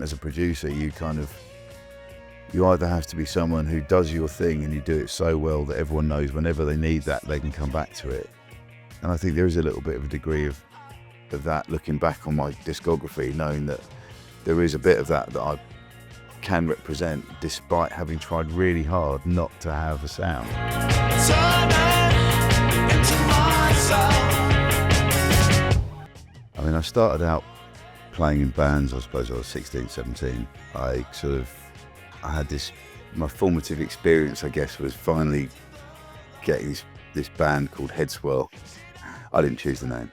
as a producer, you either have to be someone who does your thing and you do it so well that everyone knows whenever they need that, they can come back to it. And I think there is a little bit of a degree of that looking back on my discography, knowing that there is a bit of that I can represent despite having tried really hard not to have a sound. I mean, I started out playing in bands, I suppose I was 16, 17. I had my formative experience, I guess, was finally getting this band called Head Swirl. I didn't choose the name.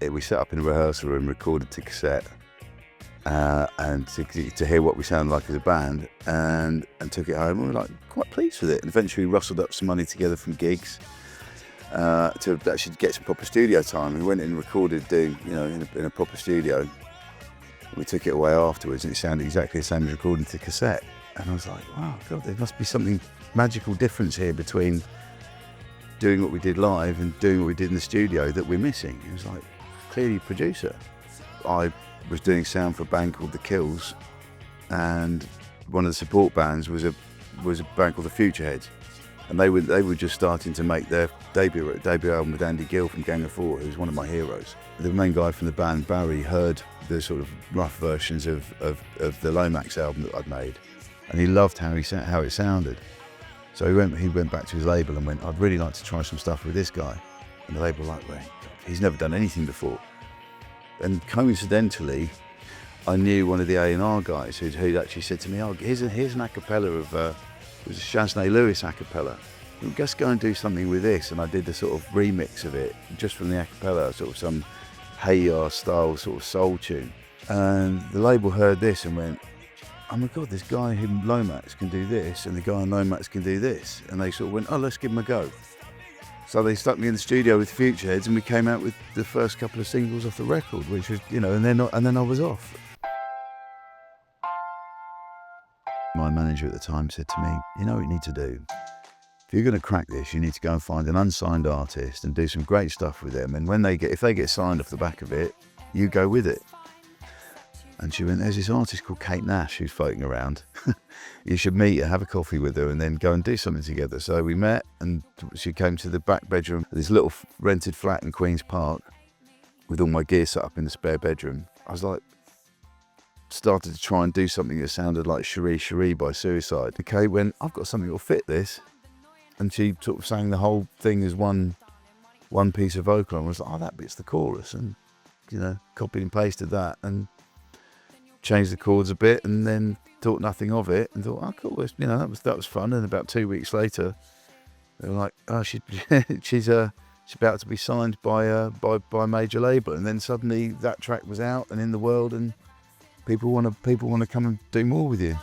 We set up in a rehearsal room, recorded to cassette, and to hear what we sounded like as a band, and took it home. And we were quite pleased with it. And eventually rustled up some money together from gigs to actually get some proper studio time. We went in and recorded in a proper studio. We took it away afterwards, and it sounded exactly the same as recording to cassette. And I was like, wow, God, there must be something magical difference here between doing what we did live and doing what we did in the studio that we're missing. It was like, clearly producer. I was doing sound for a band called The Kills, and one of the support bands was a band called the Futureheads, and they were just starting to make their debut album with Andy Gill from Gang of Four, who's one of my heroes. The main guy from the band, Barry, heard the sort of rough versions of the Lomax album that I'd made, and he loved how it sounded. So he went back to his label and went, I'd really like to try some stuff with this guy. And the label were like, well, he's never done anything before. And coincidentally, I knew one of the A&R guys who'd actually said to me, oh, here's an acapella of, it was a Shaznay Lewis acapella. Just go and do something with this. And I did the sort of remix of it, just from the acapella, sort of some Hey Ya style sort of soul tune. And the label heard this and went, oh my God, this guy in Lomax can do this, and the guy in Lomax can do this. And they sort of went, oh, let's give him a go. So they stuck me in the studio with Futureheads, and we came out with the first couple of singles off the record, which was, and then I was off. My manager at the time said to me, you know what you need to do? If you're going to crack this, you need to go and find an unsigned artist and do some great stuff with them. And if they get signed off the back of it, you go with it. And she went, there's this artist called Kate Nash who's floating around. You should meet her, have a coffee with her, and then go and do something together. So we met, and she came to the back bedroom of this little rented flat in Queen's Park with all my gear set up in the spare bedroom. I was started to try and do something that sounded like Cherie Cherie by Suicide. And Kate went, I've got something that'll fit this. And she sort of sang the whole thing as one piece of vocal. And I was like, oh, that bit's the chorus. And, copied and pasted that and changed the chords a bit, and then thought nothing of it, and thought, oh, cool, that was fun. And about 2 weeks later, they were like, oh, she's about to be signed by a major label. And then suddenly that track was out and in the world, and people want to come and do more with you.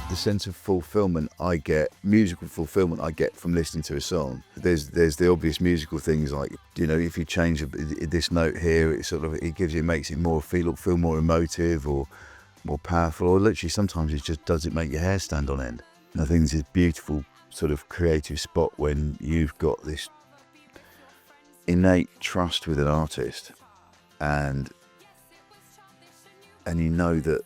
The sense of fulfillment I get, musical fulfillment I get from listening to a song. There's the obvious musical things like, if you change this note here, it makes it feel more emotive or more powerful, or literally sometimes it just doesn't make your hair stand on end. And I think it's this beautiful sort of creative spot when you've got this innate trust with an artist, and you know that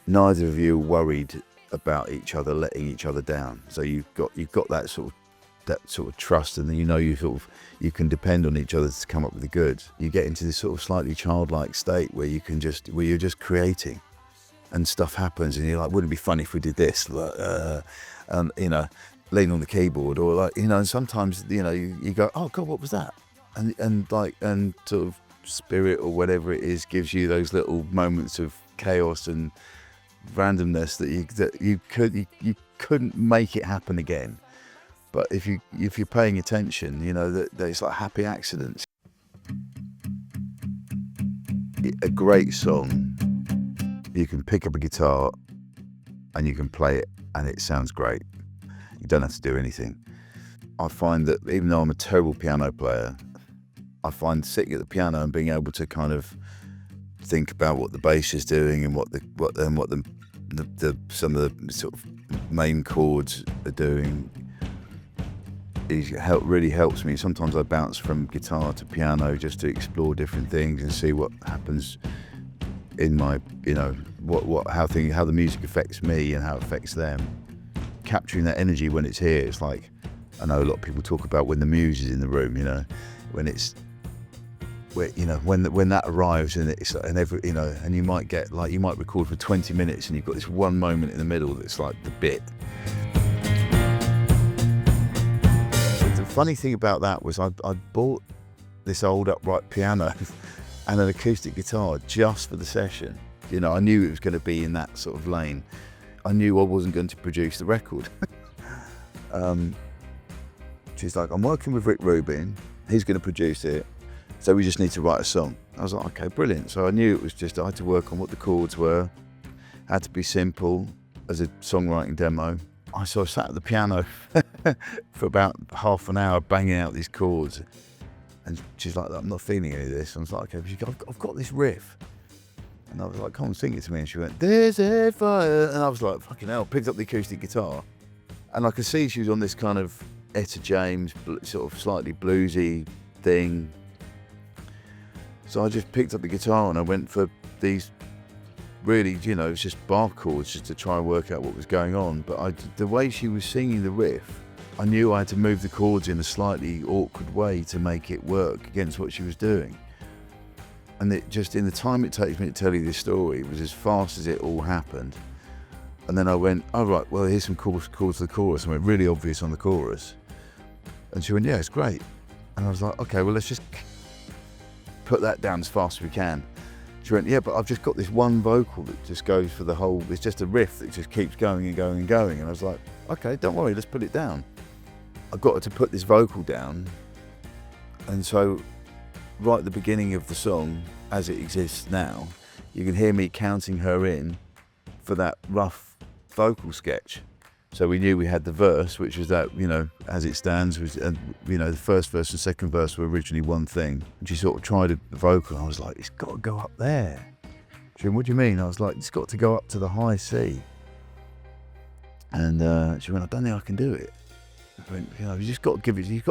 neither of you are worried about each other letting each other down. So you've got that sort of trust, and then you can depend on each other to come up with the goods. You get into this sort of slightly childlike state where you're just creating, and stuff happens, and you're like, wouldn't it be funny if we did this? And lean on the keyboard, or and sometimes you go, oh God, what was that? And sort of spirit or whatever it is gives you those little moments of chaos and randomness that you couldn't make it happen again. But if you're paying attention, that it's like happy accidents. A great song, you can pick up a guitar and you can play it and it sounds great. You don't have to do anything. I find that even though I'm a terrible piano player, I find sitting at the piano and being able to kind of think about what the bass is doing and what some of the sort of main chords are doing. really helps me. Sometimes I bounce from guitar to piano just to explore different things and see what happens in my, how the music affects me and how it affects them. Capturing that energy when it's here, it's like, I know a lot of people talk about when the muse is in the room, when it's, when that arrives and it's, and you might get you might record for 20 minutes and you've got this one moment in the middle that's like the bit. The funny thing about that was I bought this old upright piano and an acoustic guitar just for the session. I knew it was going to be in that sort of lane. I knew I wasn't going to produce the record. She's like, I'm working with Rick Rubin, he's going to produce it, so we just need to write a song. I was like, okay, brilliant. So I knew it was just, I had to work on what the chords were, had to be simple as a songwriting demo. I sat at the piano for about half an hour banging out these chords. And she's like, I'm not feeling any of this. I was like, okay, I've got this riff. And I was like, come on, sing it to me. And she went, there's a fire. And I was like, fucking hell, picked up the acoustic guitar. And I could see she was on this kind of Etta James, sort of slightly bluesy thing. So I just picked up the guitar and I went for these really, it's just bar chords just to try and work out what was going on. But the way she was singing the riff, I knew I had to move the chords in a slightly awkward way to make it work against what she was doing. And it just, in the time it takes me to tell you this story, it was as fast as it all happened. And then I went, oh right, well here's some chords to the chorus. I went really obvious on the chorus. And she went, yeah, it's great. And I was like, okay, well let's just put that down as fast as we can. She went, yeah, but I've just got this one vocal that just goes for the whole, it's just a riff that just keeps going and going and going. And I was like, okay, don't worry, let's put it down. I got her to put this vocal down. And so right at the beginning of the song, as it exists now, you can hear me counting her in for that rough vocal sketch. So we knew we had the verse, which was that, as it stands, was, the first verse and second verse were originally one thing. And she sort of tried the vocal, and I was like, it's got to go up there. She went, what do you mean? I was like, it's got to go up to the high C. And she went, I don't think I can do it. I went, you just got to give it. You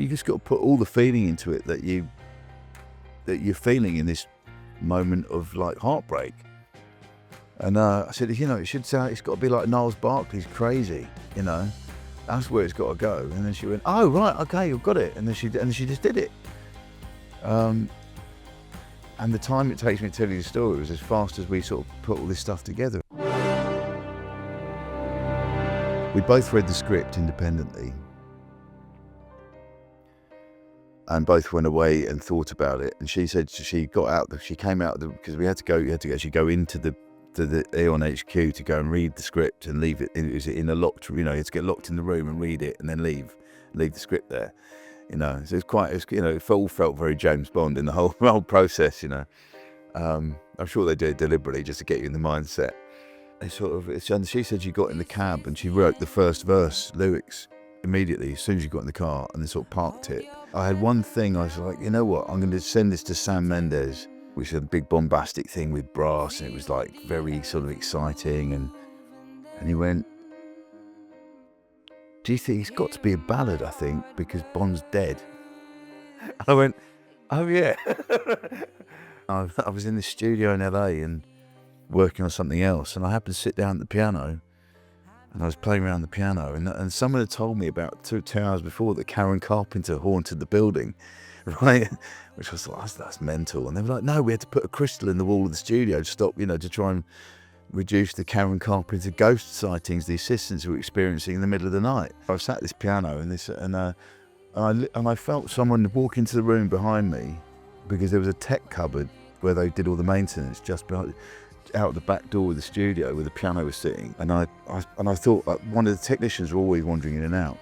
just got to put all the feeling into it that you're feeling in this moment of like heartbreak. And I said, it should sound. It's got to be like Niles Barkley's Crazy. That's where it's got to go. And then she went, oh right, okay, you've got it. And then she just did it. And the time it takes me to tell you the story was as fast as we sort of put all this stuff together. We both read the script independently and both went away and thought about it. And she said she came out because you had to actually go into the Eon HQ to go and read the script and leave it. It was in a locked, you had to get locked in the room and read it and then leave the script there. So it all felt very James Bond in the whole process. I'm sure they did it deliberately just to get you in the mindset. And she said she got in the cab and she wrote the first verse lyrics immediately as soon as she got in the car and then sort of parked it. I had one thing, I was like, you know what, I'm going to send this to Sam Mendes, which is a big bombastic thing with brass, and it was like very sort of exciting. And he went, do you think it's got to be a ballad, I think, because Bond's dead? I went, oh yeah. I was in the studio in LA and working on something else, and I happened to sit down at the piano and I was playing around the piano, and someone had told me about two hours before that Karen Carpenter haunted the building, right? Which was like, that's mental. And they were like, no, we had to put a crystal in the wall of the studio to stop, to try and reduce the Karen Carpenter ghost sightings the assistants were experiencing in the middle of the night. I sat at this piano and I felt someone walk into the room behind me, because there was a tech cupboard where they did all the maintenance just behind, out the back door of the studio where the piano was sitting. And I thought one of the technicians were always wandering in and out.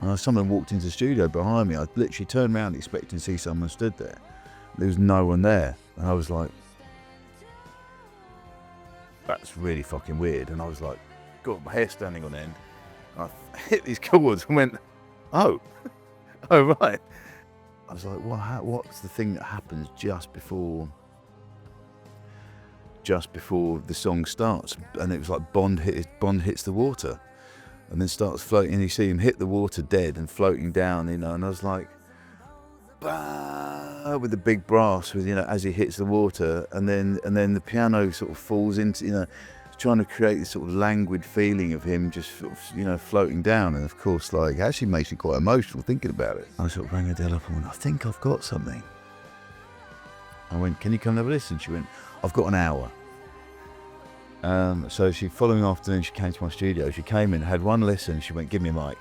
And someone walked into the studio behind me. I literally turned around expecting to see someone stood there. There was no one there. And I was like, that's really fucking weird. And I was like, got my hair standing on end. And I hit these chords and went, oh right. I was like, what's the thing that happens just before the song starts? And it was like Bond hits the water. and then starts floating, and you see him hit the water dead and floating down, you know, and I was like, bah, with the big brass, with, you know, as he hits the water, and then the piano sort of falls into, you know, trying to create this sort of languid feeling of him just sort of, you know, floating down. And of course, like, it actually makes me quite emotional thinking about it. I sort of rang Adele up and went, I think I've got something. I went, can you come and have a listen? She went, I've got an hour. So she, following afternoon, she came to my studio. She came in, had one listen, she went, give me a mic.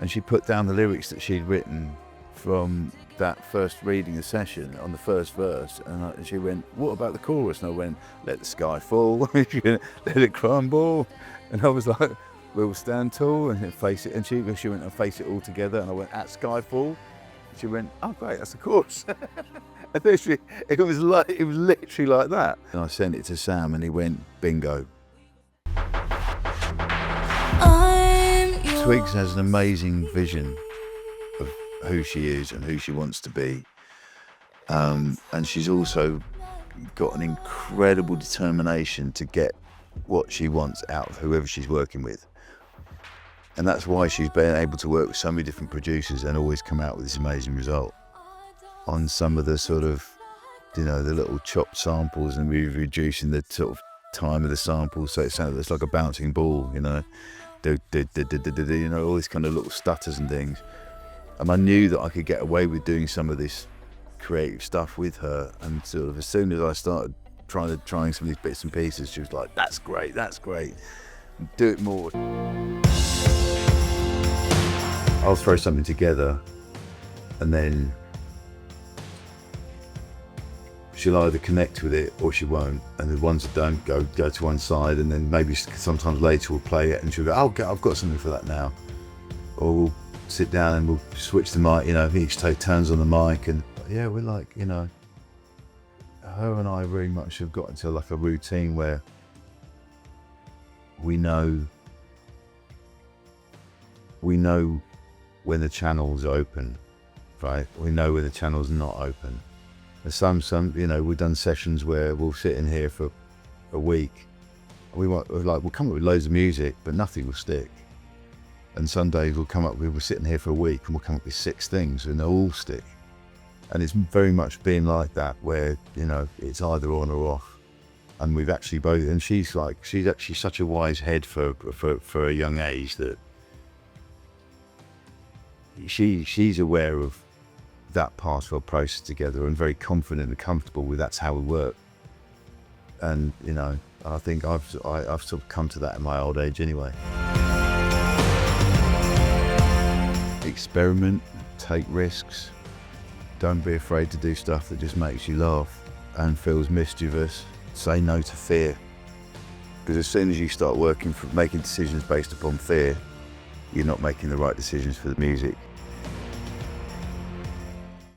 And she put down the lyrics that she'd written from that first reading the session on the first verse, and she went, what about the chorus? And I went, let the sky fall. She went, let it crumble. And I was like, we'll stand tall and face it. And she went, and face it all together. And I went, at skyfall. She went, oh great, that's the chorus. And literally, it was literally like that. And I sent it to Sam, and he went, bingo. Twigs has an amazing vision of who she is and who she wants to be. And she's also got an incredible determination to get what she wants out of whoever she's working with. And that's why she's been able to work with so many different producers and always come out with this amazing result. On some of the sort of, you know, the little chopped samples, and we're reducing the sort of time of the samples, so it sounds, it's like a bouncing ball, you know, you know, all these kind of little stutters and things. And I knew that I could get away with doing some of this creative stuff with her, and sort of as soon as I started trying some of these bits and pieces, she was like, that's great, do it more. I'll throw something together, and then she'll either connect with it or she won't, and the ones that don't go to one side, and then maybe sometimes later we'll play it and she'll go, oh, I've got something for that now. Or we'll sit down and we'll switch the mic, you know, each turns on the mic, and yeah, we're like, you know, her and I very much have got into like a routine where we know when the channel's open, right? We know when the channel's not open. Some, you know, we've done sessions where we'll sit in here for a week. We'll come up with loads of music, but nothing will stick. And some days we're sitting here for a week and we'll come up with 6 things and they'll all stick. And it's very much been like that, where, you know, it's either on or off. And we've actually both, and she's actually such a wise head for a young age, that she's aware of that part of our process together, and very confident and comfortable with that's how we work. And, you know, I think I've sort of come to that in my old age anyway. Experiment, take risks, don't be afraid to do stuff that just makes you laugh and feels mischievous. Say no to fear, because as soon as you start making decisions based upon fear, you're not making the right decisions for the music.